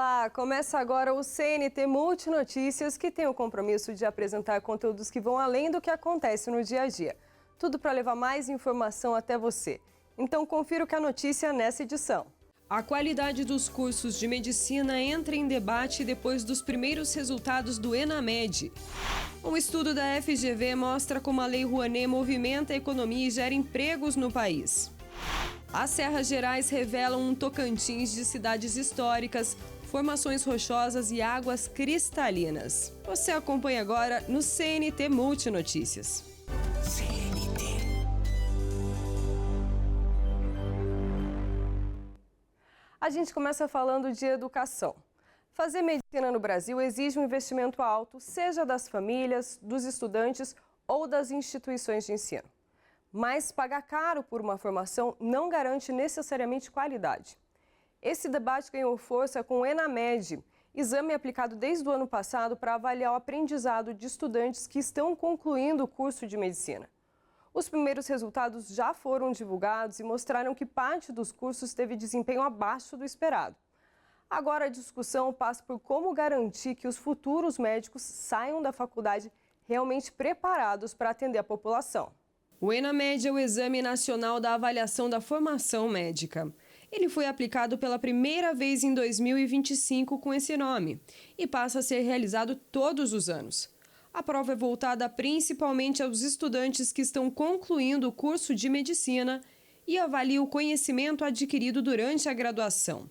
Olá, começa agora o CNT Multinotícias, que tem o compromisso de apresentar conteúdos que vão além do que acontece no dia a dia. Tudo para levar mais informação até você. Então confira o que é notícia nessa edição. A qualidade dos cursos de medicina entra em debate depois dos primeiros resultados do ENAMED. Um estudo da FGV mostra como a Lei Rouanet movimenta a economia e gera empregos no país. As Serras Gerais revelam um Tocantins de cidades históricas, formações rochosas e águas cristalinas. Você acompanha agora no CNT Multinotícias. CNT. A gente começa falando de educação. Fazer medicina no Brasil exige um investimento alto, seja das famílias, dos estudantes ou das instituições de ensino. Mas pagar caro por uma formação não garante necessariamente qualidade. Esse debate ganhou força com o ENAMED, exame aplicado desde o ano passado para avaliar o aprendizado de estudantes que estão concluindo o curso de medicina. Os primeiros resultados já foram divulgados e mostraram que parte dos cursos teve desempenho abaixo do esperado. Agora a discussão passa por como garantir que os futuros médicos saiam da faculdade realmente preparados para atender a população. O ENAMED é o Exame Nacional da Avaliação da Formação Médica. Ele foi aplicado pela primeira vez em 2025 com esse nome e passa a ser realizado todos os anos. A prova é voltada principalmente aos estudantes que estão concluindo o curso de medicina e avalia o conhecimento adquirido durante a graduação.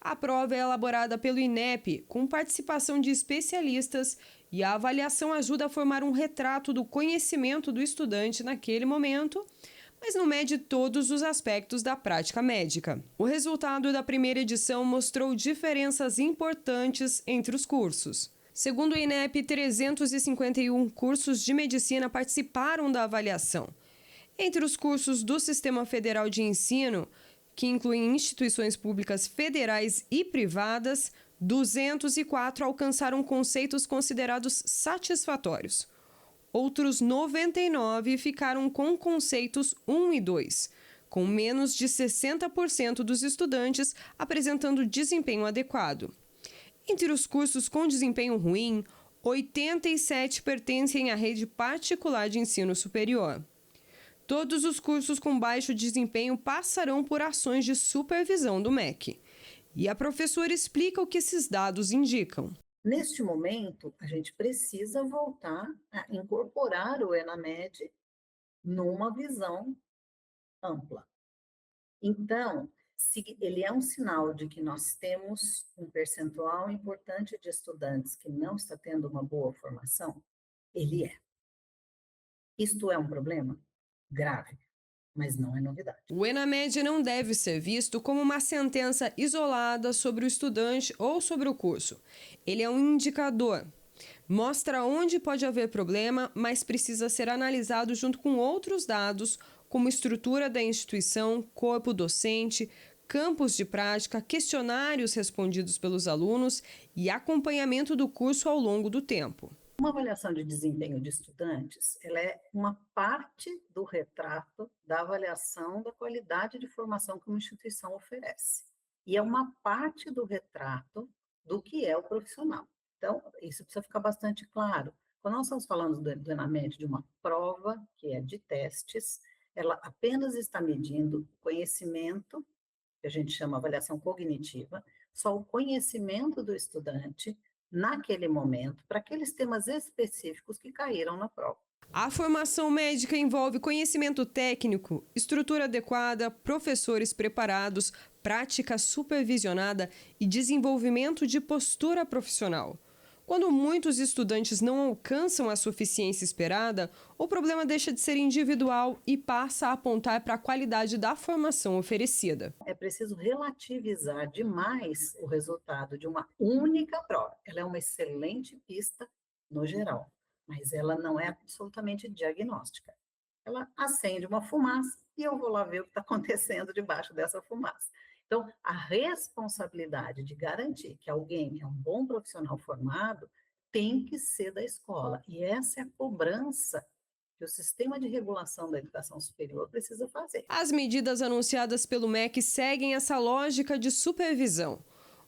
A prova é elaborada pelo INEP, com participação de especialistas, e a avaliação ajuda a formar um retrato do conhecimento do estudante naquele momento, mas não mede todos os aspectos da prática médica. O resultado da primeira edição mostrou diferenças importantes entre os cursos. Segundo o INEP, 351 cursos de medicina participaram da avaliação. Entre os cursos do Sistema Federal de Ensino, que incluem instituições públicas federais e privadas, 204 alcançaram conceitos considerados satisfatórios. Outros 99 ficaram com conceitos 1 e 2, com menos de 60% dos estudantes apresentando desempenho adequado. Entre os cursos com desempenho ruim, 87 pertencem à rede particular de ensino superior. Todos os cursos com baixo desempenho passarão por ações de supervisão do MEC. E a professora explica o que esses dados indicam. Neste momento, a gente precisa voltar a incorporar o ENAMED numa visão ampla. Então, se ele é um sinal de que nós temos um percentual importante de estudantes que não está tendo uma boa formação, ele é. Isto é um problema grave, mas não é novidade. O ENAMED não deve ser visto como uma sentença isolada sobre o estudante ou sobre o curso. Ele é um indicador. Mostra onde pode haver problema, mas precisa ser analisado junto com outros dados, como estrutura da instituição, corpo docente, campos de prática, questionários respondidos pelos alunos e acompanhamento do curso ao longo do tempo. Uma avaliação de desempenho de estudantes, ela é uma parte do retrato da avaliação da qualidade de formação que uma instituição oferece. E é uma parte do retrato do que é o profissional. Então, isso precisa ficar bastante claro. Quando nós estamos falando do ENAMED, de uma prova que é de testes, ela apenas está medindo o conhecimento, que a gente chama avaliação cognitiva, só o conhecimento do estudante naquele momento, para aqueles temas específicos que caíram na prova. A formação médica envolve conhecimento técnico, estrutura adequada, professores preparados, prática supervisionada e desenvolvimento de postura profissional. Quando muitos estudantes não alcançam a suficiência esperada, o problema deixa de ser individual e passa a apontar para a qualidade da formação oferecida. É preciso relativizar demais o resultado de uma única prova. Ela é uma excelente pista no geral, mas ela não é absolutamente diagnóstica. Ela acende uma fumaça e eu vou lá ver o que está acontecendo debaixo dessa fumaça. Então, a responsabilidade de garantir que alguém é um bom profissional formado tem que ser da escola. E essa é a cobrança que o sistema de regulação da educação superior precisa fazer. As medidas anunciadas pelo MEC seguem essa lógica de supervisão.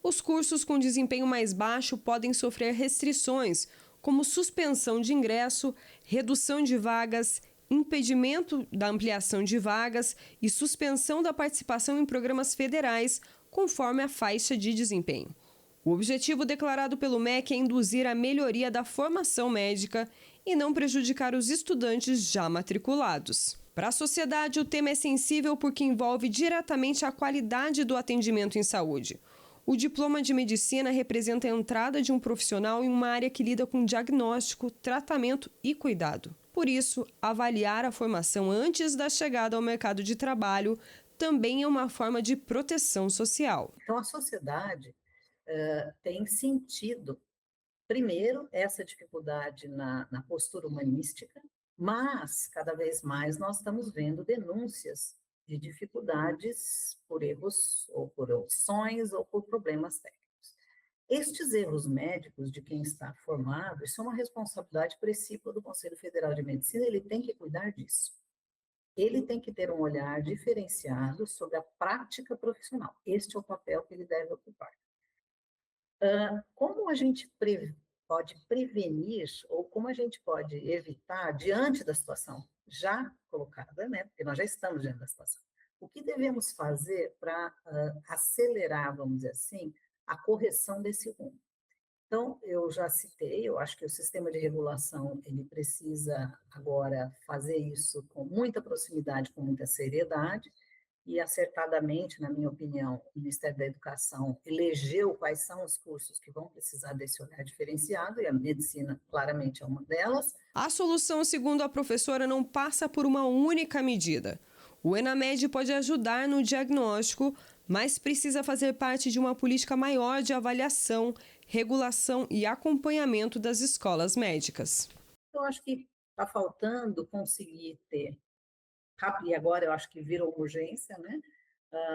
Os cursos com desempenho mais baixo podem sofrer restrições, como suspensão de ingresso, redução de vagas, impedimento da ampliação de vagas e suspensão da participação em programas federais, conforme a faixa de desempenho. O objetivo declarado pelo MEC é induzir a melhoria da formação médica e não prejudicar os estudantes já matriculados. Para a sociedade, o tema é sensível porque envolve diretamente a qualidade do atendimento em saúde. O diploma de medicina representa a entrada de um profissional em uma área que lida com diagnóstico, tratamento e cuidado. Por isso, avaliar a formação antes da chegada ao mercado de trabalho também é uma forma de proteção social. Então, a sociedade tem sentido, primeiro, essa dificuldade na postura humanística, mas, cada vez mais, nós estamos vendo denúncias de dificuldades por erros, ou por opções, ou por problemas técnicos. Estes erros médicos de quem está formado, isso é uma responsabilidade precípua do Conselho Federal de Medicina, ele tem que cuidar disso. Ele tem que ter um olhar diferenciado sobre a prática profissional. Este é o papel que ele deve ocupar. Como a gente pode prevenir, ou como a gente pode evitar, diante da situação já colocada, né? Porque nós já estamos diante da situação. O que devemos fazer para acelerar, vamos dizer assim, a correção desse rumo? Então, eu já citei, eu acho que o sistema de regulação, ele precisa agora fazer isso com muita proximidade, com muita seriedade, e acertadamente, na minha opinião, o Ministério da Educação elegeu quais são os cursos que vão precisar desse olhar diferenciado, e a medicina claramente é uma delas. A solução, segundo a professora, não passa por uma única medida. O ENAMED pode ajudar no diagnóstico, mas precisa fazer parte de uma política maior de avaliação, regulação e acompanhamento das escolas médicas. Eu acho que está faltando conseguir ter, e agora eu acho que virou urgência, né?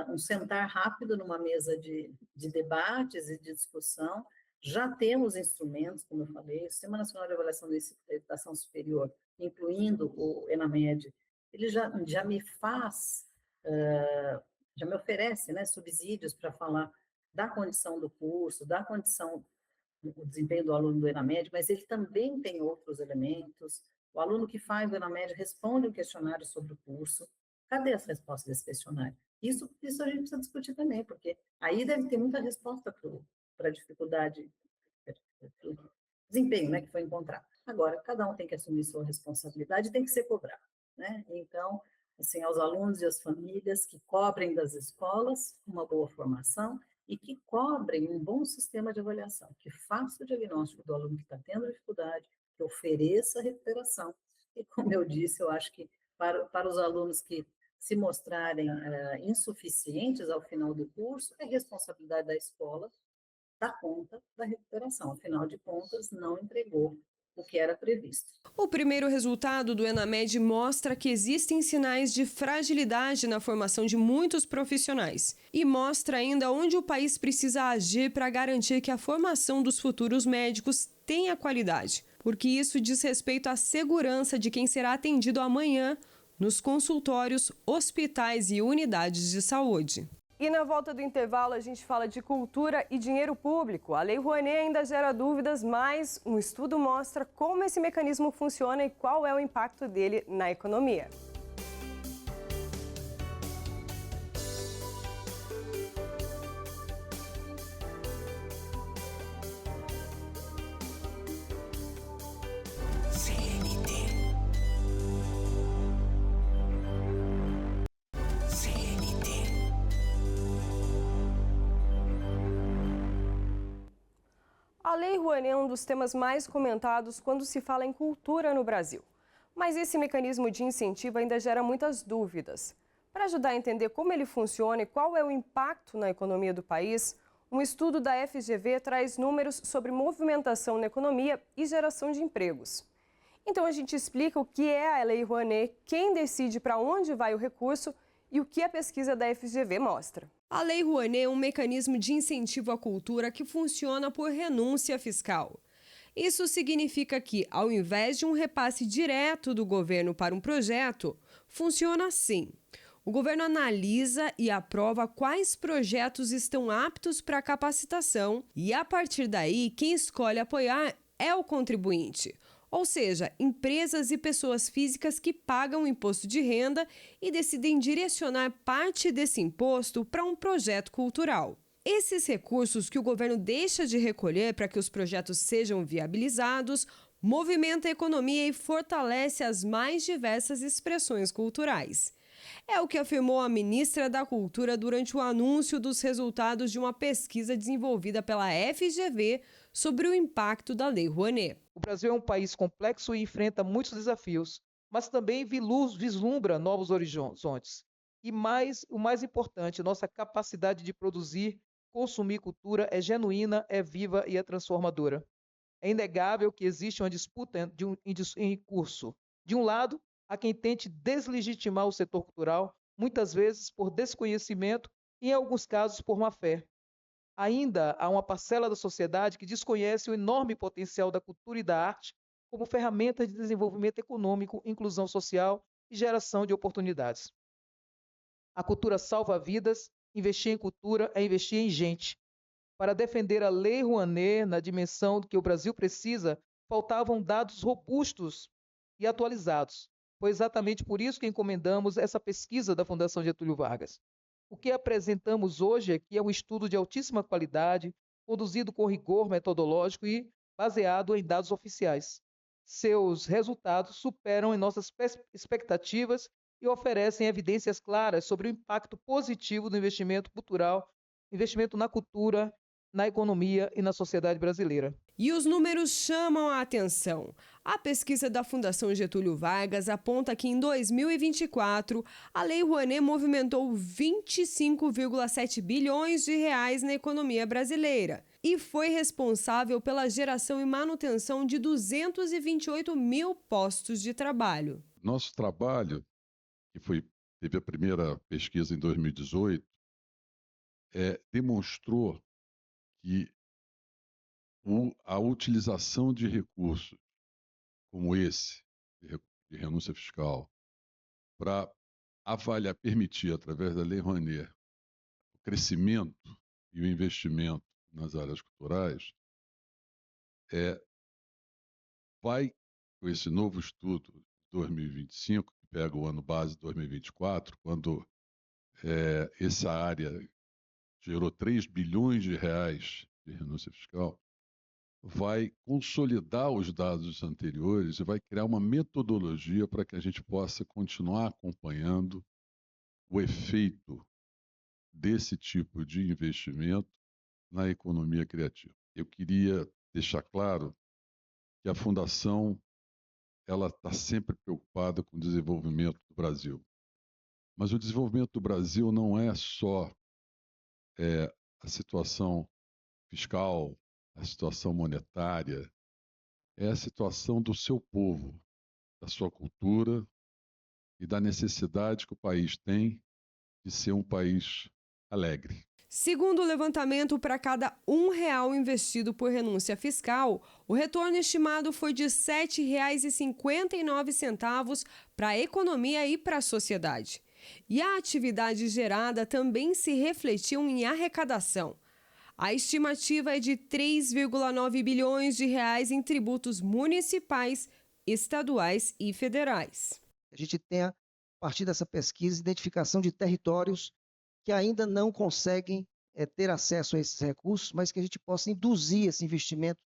Um sentar rápido numa mesa de debates e de discussão. Já temos instrumentos, como eu falei, o Sistema Nacional de Avaliação da Educação Superior, incluindo o ENAMED, ele já me faz, já me oferece, né, subsídios para falar da condição do curso, da condição do desempenho do aluno do ENAMED, mas ele também tem outros elementos. O aluno que faz o ENAMED responde um questionário sobre o curso. Cadê as respostas desse questionário? Isso a gente precisa discutir também, porque aí deve ter muita resposta para a dificuldade, para o desempenho, né, que foi encontrado. Agora, cada um tem que assumir sua responsabilidade e tem que ser cobrado, né? Então, assim, aos alunos e às famílias que cobrem das escolas uma boa formação e que cobrem um bom sistema de avaliação, que faça o diagnóstico do aluno que está tendo dificuldade, que ofereça a recuperação. E, como eu disse, eu acho que para os alunos que se mostrarem insuficientes ao final do curso, é responsabilidade da escola dar conta da recuperação. Afinal de contas, não entregou o que era previsto. O primeiro resultado do ENAMED mostra que existem sinais de fragilidade na formação de muitos profissionais e mostra ainda onde o país precisa agir para garantir que a formação dos futuros médicos tenha qualidade, porque isso diz respeito à segurança de quem será atendido amanhã nos consultórios, hospitais e unidades de saúde. E na volta do intervalo a gente fala de cultura e dinheiro público. A Lei Rouanet ainda gera dúvidas, mas um estudo mostra como esse mecanismo funciona e qual é o impacto dele na economia. A Lei Rouanet é um dos temas mais comentados quando se fala em cultura no Brasil. Mas esse mecanismo de incentivo ainda gera muitas dúvidas. Para ajudar a entender como ele funciona e qual é o impacto na economia do país, um estudo da FGV traz números sobre movimentação na economia e geração de empregos. Então a gente explica o que é a Lei Rouanet, quem decide para onde vai o recurso e o que a pesquisa da FGV mostra. A Lei Rouanet é um mecanismo de incentivo à cultura que funciona por renúncia fiscal. Isso significa que, ao invés de um repasse direto do governo para um projeto, funciona assim. O governo analisa e aprova quais projetos estão aptos para capacitação e, a partir daí, quem escolhe apoiar é o contribuinte, ou seja, empresas e pessoas físicas que pagam imposto de renda e decidem direcionar parte desse imposto para um projeto cultural. Esses recursos que o governo deixa de recolher para que os projetos sejam viabilizados movimenta a economia e fortalece as mais diversas expressões culturais. É o que afirmou a ministra da Cultura durante o anúncio dos resultados de uma pesquisa desenvolvida pela FGV sobre o impacto da Lei Rouanet. O Brasil é um país complexo e enfrenta muitos desafios, mas também vislumbra novos horizontes. E o mais importante, nossa capacidade de produzir, consumir cultura é genuína, é viva e é transformadora. É inegável que existe uma disputa em curso. De um lado, há quem tente deslegitimar o setor cultural, muitas vezes por desconhecimento e, em alguns casos, por má fé. Ainda há uma parcela da sociedade que desconhece o enorme potencial da cultura e da arte como ferramentas de desenvolvimento econômico, inclusão social e geração de oportunidades. A cultura salva vidas, investir em cultura é investir em gente. Para defender a Lei Rouanet na dimensão que o Brasil precisa, faltavam dados robustos e atualizados. Foi exatamente por isso que encomendamos essa pesquisa da Fundação Getúlio Vargas. O que apresentamos hoje aqui é um estudo de altíssima qualidade, conduzido com rigor metodológico e baseado em dados oficiais. Seus resultados superam em nossas expectativas e oferecem evidências claras sobre o impacto positivo do investimento cultural, investimento na cultura, na economia e na sociedade brasileira. E os números chamam a atenção. A pesquisa da Fundação Getúlio Vargas aponta que em 2024, a Lei Rouanet movimentou 25,7 bilhões de reais na economia brasileira e foi responsável pela geração e manutenção de 228 mil postos de trabalho. Nosso trabalho, teve a primeira pesquisa em 2018, demonstrou que a utilização de recursos como esse, de renúncia fiscal, para permitir, através da Lei Rouanet, o crescimento e o investimento nas áreas culturais, vai, com esse novo estudo de 2025, que pega o ano base de 2024, quando essa área gerou 3 bilhões de reais de renúncia fiscal, vai consolidar os dados anteriores e vai criar uma metodologia para que a gente possa continuar acompanhando o efeito desse tipo de investimento na economia criativa. Eu queria deixar claro que a Fundação está sempre preocupada com o desenvolvimento do Brasil. Mas o desenvolvimento do Brasil não é só a situação fiscal, a situação monetária, é a situação do seu povo, da sua cultura e da necessidade que o país tem de ser um país alegre. Segundo o levantamento, para cada R$1 investido por renúncia fiscal, o retorno estimado foi de R$ 7,59 para a economia e para a sociedade. E a atividade gerada também se refletiu em arrecadação. A estimativa é de 3,9 bilhões de reais em tributos municipais, estaduais e federais. A gente tem, a partir dessa pesquisa, identificação de territórios que ainda não conseguem ter acesso a esses recursos, mas que a gente possa induzir esse investimento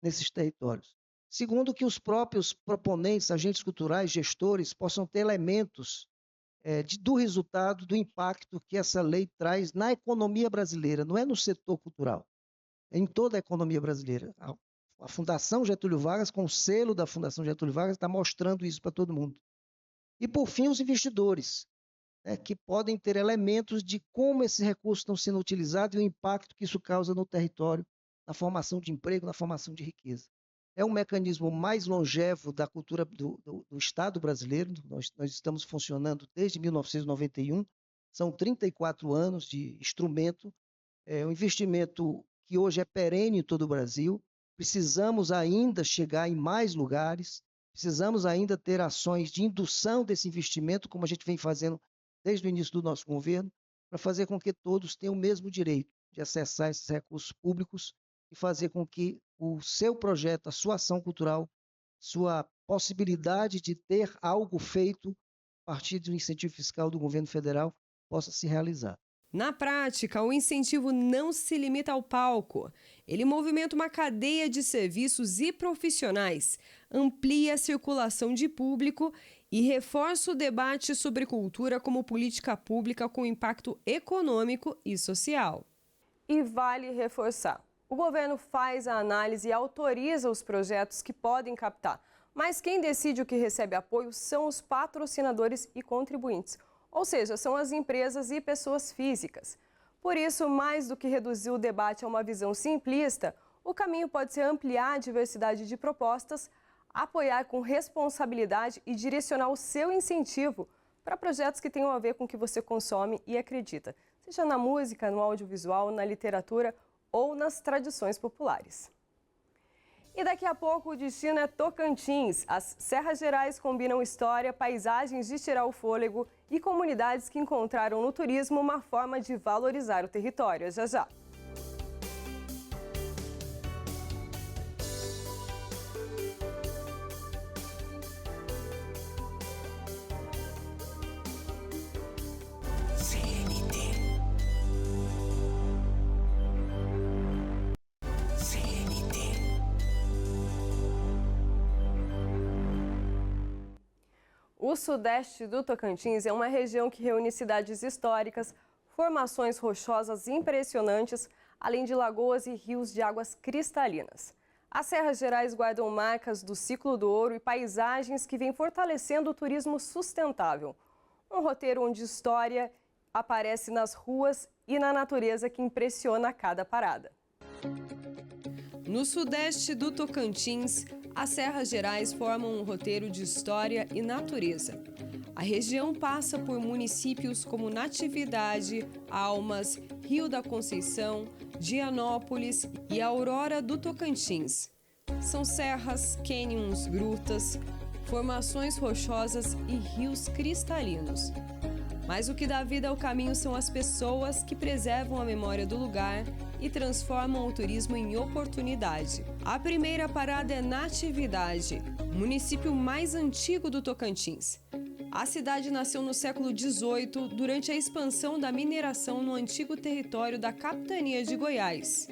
nesses territórios. Segundo, que os próprios proponentes, agentes culturais, gestores, possam ter elementos do resultado, do impacto que essa lei traz na economia brasileira, não é no setor cultural, é em toda a economia brasileira. A Fundação Getúlio Vargas, com o selo da Fundação Getúlio Vargas, está mostrando isso para todo mundo. E, por fim, os investidores, que podem ter elementos de como esses recursos estão sendo utilizados e o impacto que isso causa no território, na formação de emprego, na formação de riqueza. É um mecanismo mais longevo da cultura do Estado brasileiro. Nós estamos funcionando desde 1991, são 34 anos de instrumento, um investimento que hoje é perene em todo o Brasil. Precisamos ainda chegar em mais lugares, precisamos ainda ter ações de indução desse investimento, como a gente vem fazendo desde o início do nosso governo, para fazer com que todos tenham o mesmo direito de acessar esses recursos públicos e fazer com que o seu projeto, a sua ação cultural, sua possibilidade de ter algo feito a partir do incentivo fiscal do governo federal possa se realizar. Na prática, o incentivo não se limita ao palco. Ele movimenta uma cadeia de serviços e profissionais, amplia a circulação de público e reforça o debate sobre cultura como política pública com impacto econômico e social. E vale reforçar: o governo faz a análise e autoriza os projetos que podem captar, mas quem decide o que recebe apoio são os patrocinadores e contribuintes. Ou seja, são as empresas e pessoas físicas. Por isso, mais do que reduzir o debate a uma visão simplista, o caminho pode ser ampliar a diversidade de propostas, apoiar com responsabilidade e direcionar o seu incentivo para projetos que tenham a ver com o que você consome e acredita, seja na música, no audiovisual, na literatura ou nas tradições populares. E daqui a pouco o destino é Tocantins. As Serras Gerais combinam história, paisagens de tirar o fôlego e comunidades que encontraram no turismo uma forma de valorizar o território. Já já. O sudeste do Tocantins é uma região que reúne cidades históricas, formações rochosas impressionantes, além de lagoas e rios de águas cristalinas. As Serras Gerais guardam marcas do ciclo do ouro e paisagens que vêm fortalecendo o turismo sustentável. Um roteiro onde história aparece nas ruas e na natureza que impressiona a cada parada. No sudeste do Tocantins, as Serras Gerais formam um roteiro de história e natureza. A região passa por municípios como Natividade, Almas, Rio da Conceição, Dianópolis e Aurora do Tocantins. São serras, cânions, grutas, formações rochosas e rios cristalinos. Mas o que dá vida ao caminho são as pessoas que preservam a memória do lugar e transformam o turismo em oportunidade. A primeira parada é Natividade, município mais antigo do Tocantins. A cidade nasceu no século XVIII, durante a expansão da mineração no antigo território da capitania de Goiás.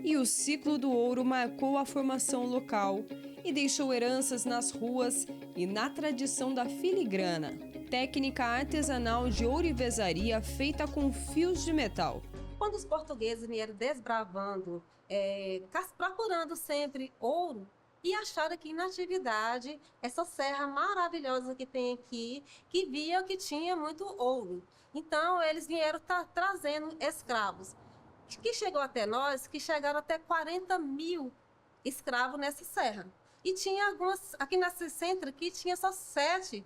E o ciclo do ouro marcou a formação local e deixou heranças nas ruas e na tradição da filigrana, técnica artesanal de ourivesaria feita com fios de metal. Quando os portugueses vieram desbravando, procurando sempre ouro, e acharam aqui em Natividade essa serra maravilhosa que tem aqui, que via que tinha muito ouro. Então, eles vieram trazendo escravos, que chegou até nós, que chegaram até 40 mil escravos nessa serra. E tinha algumas, aqui nesse centro aqui, tinha só 7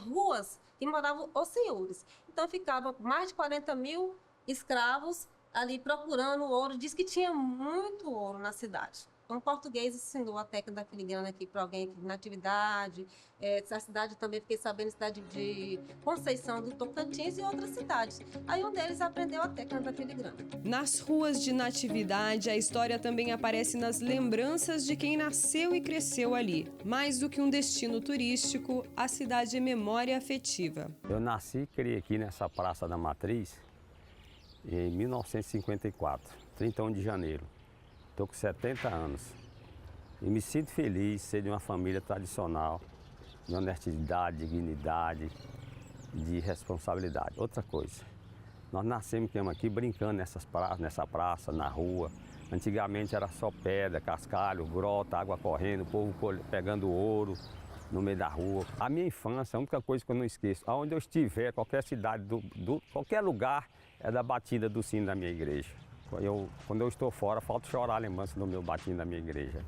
ruas que moravam os senhores. Então, ficava mais de 40 mil escravos ali procurando ouro. Diz que tinha muito ouro na cidade. Um português ensinou a técnica da filigrana aqui para alguém aqui na Natividade. Essa cidade também, fiquei sabendo, cidade de Conceição do Tocantins e outras cidades. Aí um deles aprendeu a técnica da filigrana. Nas ruas de Natividade, a história também aparece nas lembranças de quem nasceu e cresceu ali. Mais do que um destino turístico, a cidade é memória afetiva. Eu nasci e criei aqui nessa Praça da Matriz em 1954, 31 de janeiro. Estou com 70 anos e me sinto feliz de ser de uma família tradicional, de honestidade, dignidade, de responsabilidade. Outra coisa, nós nascemos aqui brincando nessa praça, na rua. Antigamente era só pedra, cascalho, grota, água correndo, o povo pegando ouro no meio da rua. A minha infância, a única coisa que eu não esqueço, aonde eu estiver, qualquer cidade, qualquer lugar, é da batida do sino da minha igreja. Quando eu estou fora, falta chorar a lembrança do meu batinho da minha igreja.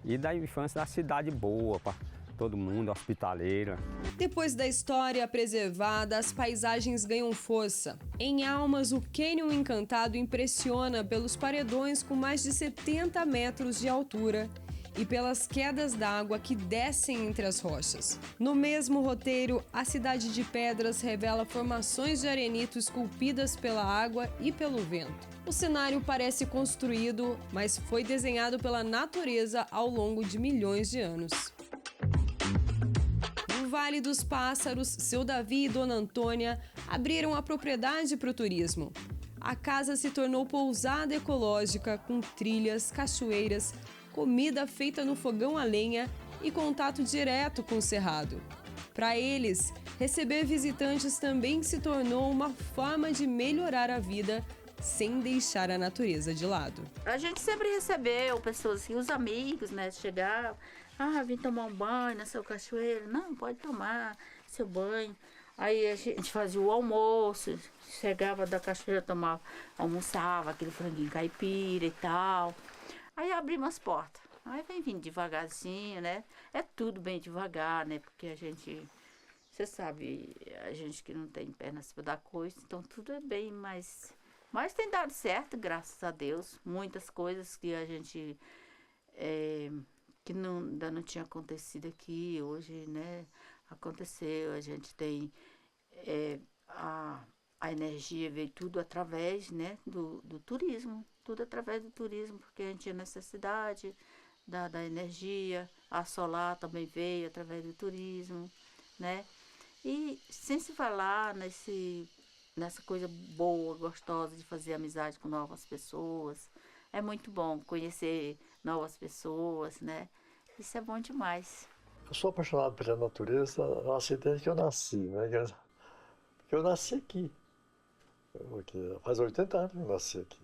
E da infância, da cidade boa, para todo mundo, hospitaleira. Depois da história preservada, as paisagens ganham força. Em Almas, o cânion encantado impressiona pelos paredões com mais de 70 metros de altura e pelas quedas d'água que descem entre as rochas. No mesmo roteiro, a cidade de Pedras revela formações de arenito esculpidas pela água e pelo vento. O cenário parece construído, mas foi desenhado pela natureza ao longo de milhões de anos. No Vale dos Pássaros, seu Davi e Dona Antônia abriram a propriedade para o turismo. A casa se tornou pousada ecológica com trilhas, cachoeiras, comida feita no fogão a lenha e contato direto com o cerrado. Para eles, receber visitantes também se tornou uma forma de melhorar a vida sem deixar a natureza de lado. A gente sempre recebeu pessoas assim, os amigos, né, chegavam, vim tomar um banho nessa cachoeira. Não, pode tomar seu banho. Aí a gente fazia o almoço, chegava da cachoeira, almoçava aquele franguinho caipira e tal. Aí abrimos as portas. Aí vem vindo devagarzinho, né? É tudo bem devagar, né? Porque a gente, você sabe, a gente que não tem pernas para dar coisa, então tudo é bem, mas tem dado certo, graças a Deus. Muitas coisas que a gente, que ainda não tinha acontecido aqui, hoje, né? Aconteceu, a gente tem a energia, veio tudo através, né, do turismo, tudo através do turismo, porque a gente tinha necessidade da energia, a solar também veio através do turismo, né, e sem se falar nessa coisa boa, gostosa de fazer amizade com novas pessoas, é muito bom conhecer novas pessoas, né, isso é bom demais. Eu sou apaixonado pela natureza, assim, desde que eu nasci, né? Porque eu nasci aqui. Faz 80 anos que eu nasci aqui.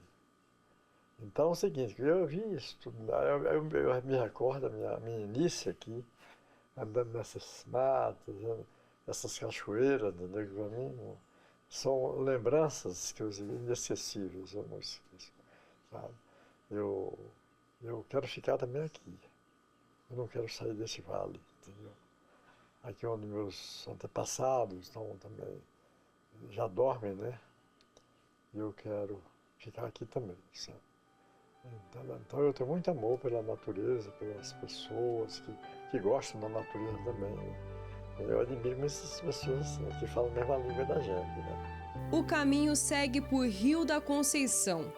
Então é o seguinte, eu vi isso tudo. Eu me recordo da minha início aqui, andando nessas matas, essas cachoeiras, né? Para mim, são lembranças que eu inesquecíveis, eu não esqueço, sabe? Eu quero ficar também aqui. Eu não quero sair desse vale, entendeu? Aqui onde meus antepassados estão também, já dormem, né? E eu quero ficar aqui também, sabe? Então eu tenho muito amor pela natureza, pelas pessoas que gostam da natureza também. Eu admiro essas pessoas que falam a mesma língua da gente, né? O caminho segue por Rio da Conceição,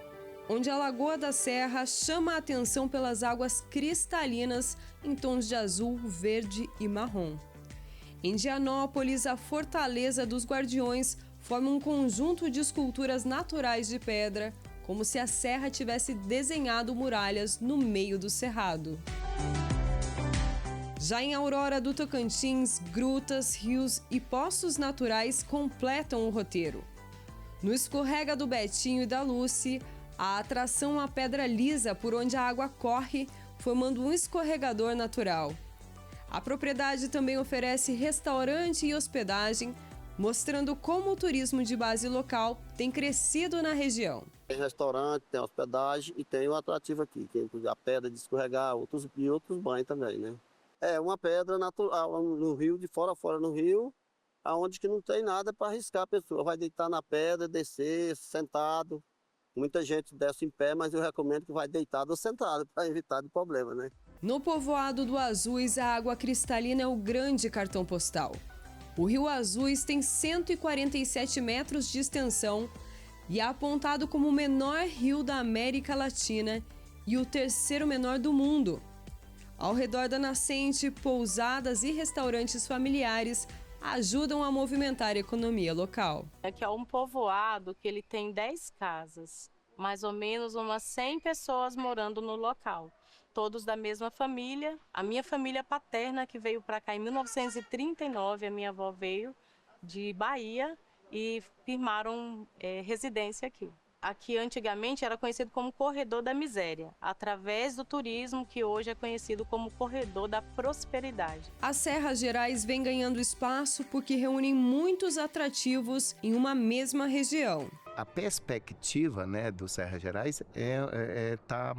onde a Lagoa da Serra chama a atenção pelas águas cristalinas em tons de azul, verde e marrom. Em Dianópolis, a Fortaleza dos Guardiões forma um conjunto de esculturas naturais de pedra, como se a serra tivesse desenhado muralhas no meio do cerrado. Já em Aurora do Tocantins, grutas, rios e poços naturais completam o roteiro. No escorrega do Betinho e da Lucy, a atração à pedra lisa por onde a água corre, formando um escorregador natural. A propriedade também oferece restaurante e hospedagem, mostrando como o turismo de base local tem crescido na região. Tem restaurante, tem hospedagem e tem um atrativo aqui, que é a pedra de escorregar, outros banhos também, né? É uma pedra natural no rio, de fora a fora no rio, aonde que não tem nada para arriscar a pessoa. Vai deitar na pedra, descer, sentado. Muita gente desce em pé, mas eu recomendo que vai deitado ou sentado, para evitar problema, né? No povoado do Azuis, a água cristalina é o grande cartão postal. O Rio Azuis tem 147 metros de extensão e é apontado como o menor rio da América Latina e o terceiro menor do mundo. Ao redor da nascente, pousadas e restaurantes familiares ajudam a movimentar a economia local. Aqui é um povoado que ele tem 10 casas, mais ou menos umas 100 pessoas morando no local. Todos da mesma família. A minha família paterna, que veio para cá em 1939, a minha avó veio de Bahia e firmaram residência aqui. Aqui antigamente era conhecido como Corredor da Miséria, através do turismo que hoje é conhecido como Corredor da Prosperidade. As Serras Gerais vêm ganhando espaço porque reúnem muitos atrativos em uma mesma região. A perspectiva, né, do Serras Gerais está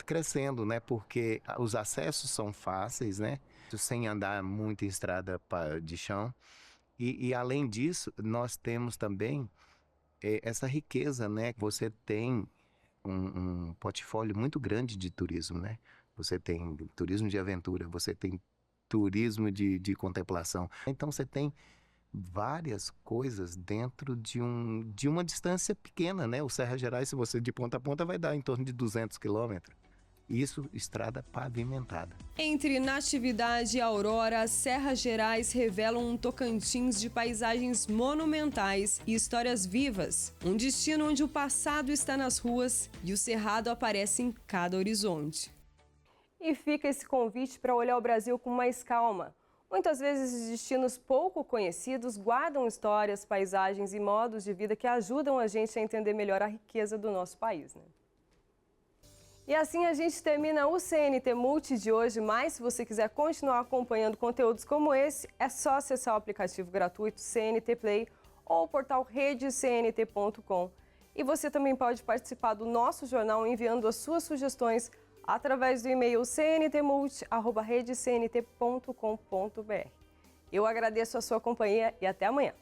crescendo, né, porque os acessos são fáceis, né, sem andar muito em estrada de chão. E além disso, nós temos também essa riqueza, né? Você tem um portfólio muito grande de turismo, né? você tem turismo de aventura, você tem turismo de contemplação. Então você tem várias coisas dentro de uma distância pequena, né? O Serra Gerais, se você de ponta a ponta, vai dar em torno de 200 quilômetros. Isso, estrada pavimentada. Entre Natividade e Aurora, as Serras Gerais revelam um Tocantins de paisagens monumentais e histórias vivas. Um destino onde o passado está nas ruas e o cerrado aparece em cada horizonte. E fica esse convite para olhar o Brasil com mais calma. Muitas vezes esses destinos pouco conhecidos guardam histórias, paisagens e modos de vida que ajudam a gente a entender melhor a riqueza do nosso país, né? E assim a gente termina o CNT Multi de hoje, mas se você quiser continuar acompanhando conteúdos como esse, é só acessar o aplicativo gratuito CNT Play ou o portal redecnt.com. E você também pode participar do nosso jornal enviando as suas sugestões através do e-mail cntmulti@redecnt.com.br. Eu agradeço a sua companhia e até amanhã.